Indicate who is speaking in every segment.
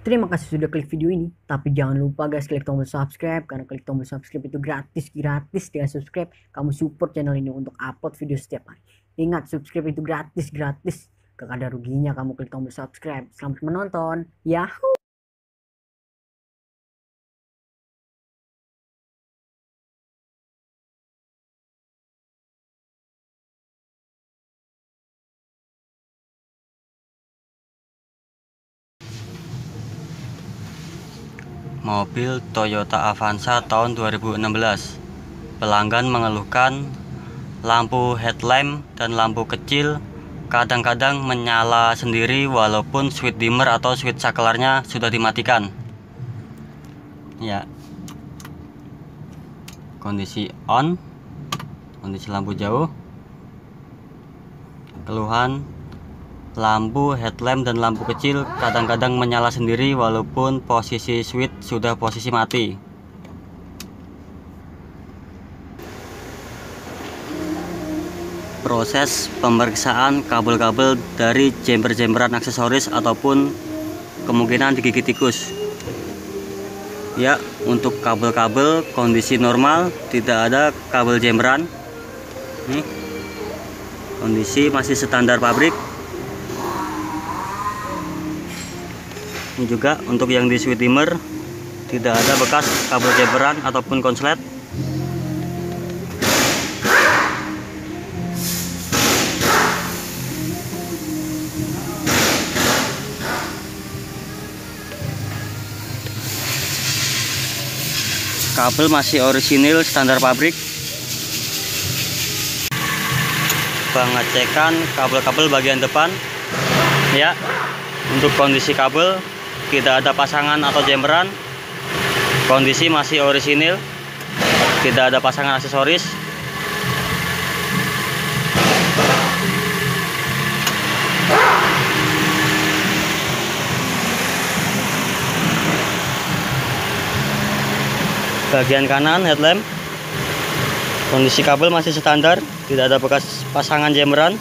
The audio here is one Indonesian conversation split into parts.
Speaker 1: Terima kasih sudah klik video ini, tapi jangan lupa guys klik tombol subscribe, karena klik tombol subscribe itu gratis dengan subscribe kamu support channel ini untuk upload video setiap hari. Ingat, subscribe itu gratis, gak ada ruginya kamu klik tombol subscribe. Selamat menonton, Yahoo!
Speaker 2: Mobil Toyota Avanza tahun 2016. Pelanggan mengeluhkan lampu headlamp dan lampu kecil kadang-kadang menyala sendiri walaupun switch dimmer atau switch saklarnya sudah dimatikan. Ya. Kondisi on, kondisi lampu jauh. Keluhan lampu headlamp dan lampu kecil kadang-kadang menyala sendiri walaupun posisi switch sudah posisi mati. Proses pemeriksaan kabel-kabel dari jember-jemberan aksesoris ataupun kemungkinan digigit tikus. Ya, untuk kabel-kabel kondisi normal, tidak ada kabel jemberan. Nih, kondisi masih standar pabrik. Ini juga untuk yang di switch dimmer tidak ada bekas kabel jemberan ataupun konslet. Kabel masih orisinil standar pabrik. Pengecekan kabel-kabel bagian depan. Ya, untuk kondisi kabel tidak ada pasangan atau jemberan, kondisi masih orisinil, tidak ada pasangan aksesoris. Bagian kanan headlamp, kondisi kabel masih standar, tidak ada bekas pasangan jemberan.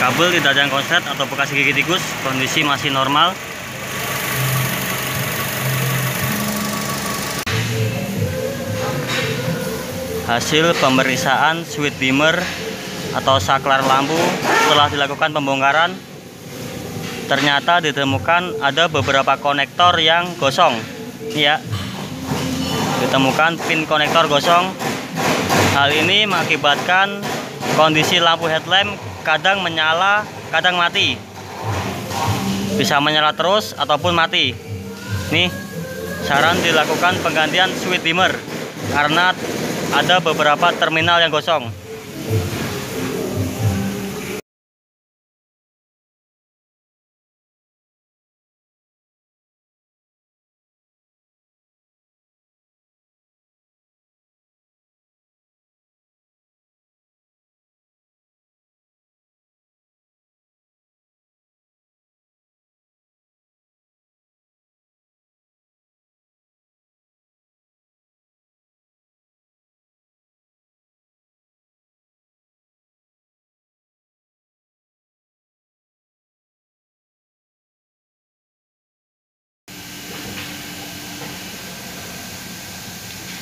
Speaker 2: Kabel tidak ada yang konslet atau bekas gigit tikus, kondisi masih normal. Hasil pemeriksaan switch dimmer atau saklar lampu setelah dilakukan pembongkaran, ternyata ditemukan ada beberapa konektor yang gosong. Ya, ditemukan pin konektor gosong. Hal ini mengakibatkan kondisi lampu headlamp kadang menyala, kadang mati. Bisa menyala terus ataupun mati. Nih, saran dilakukan penggantian switch dimmer karena ada beberapa terminal yang gosong.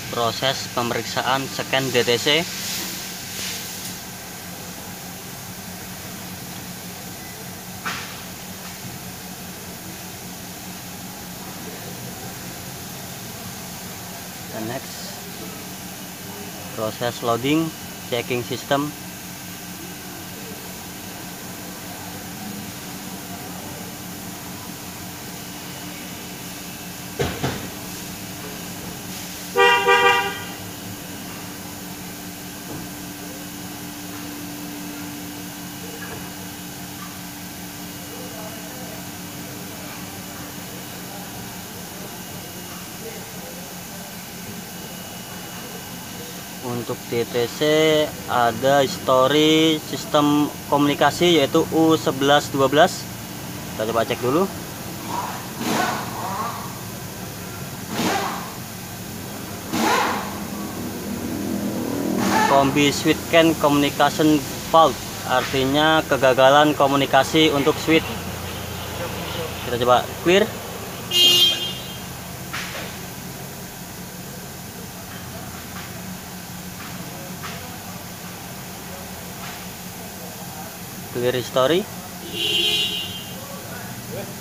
Speaker 2: Proses pemeriksaan scan DTC. Dan next, proses loading, checking system. Untuk DTC ada history sistem komunikasi yaitu U1112. Kita coba cek dulu. Kombi switch can communication fault, artinya kegagalan komunikasi untuk switch. Kita coba clear. Clear history.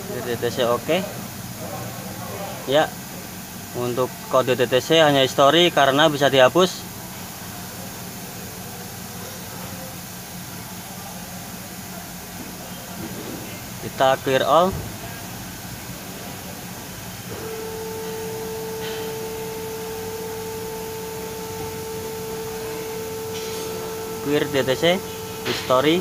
Speaker 2: Clear DTC oke. Ya, untuk kode DTC hanya history karena bisa dihapus. Kita clear all. Clear DTC history.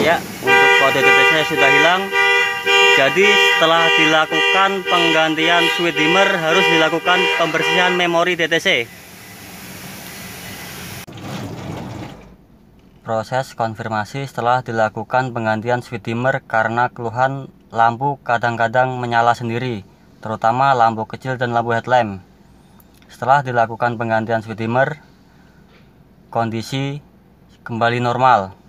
Speaker 2: Ya, untuk kode DTC sudah hilang. Jadi setelah dilakukan penggantian switch dimmer harus dilakukan pembersihan memori DTC. Proses konfirmasi setelah dilakukan penggantian switch dimmer karena keluhan lampu kadang-kadang menyala sendiri, terutama lampu kecil dan lampu headlamp. Setelah dilakukan penggantian switch dimmer, kondisi kembali normal.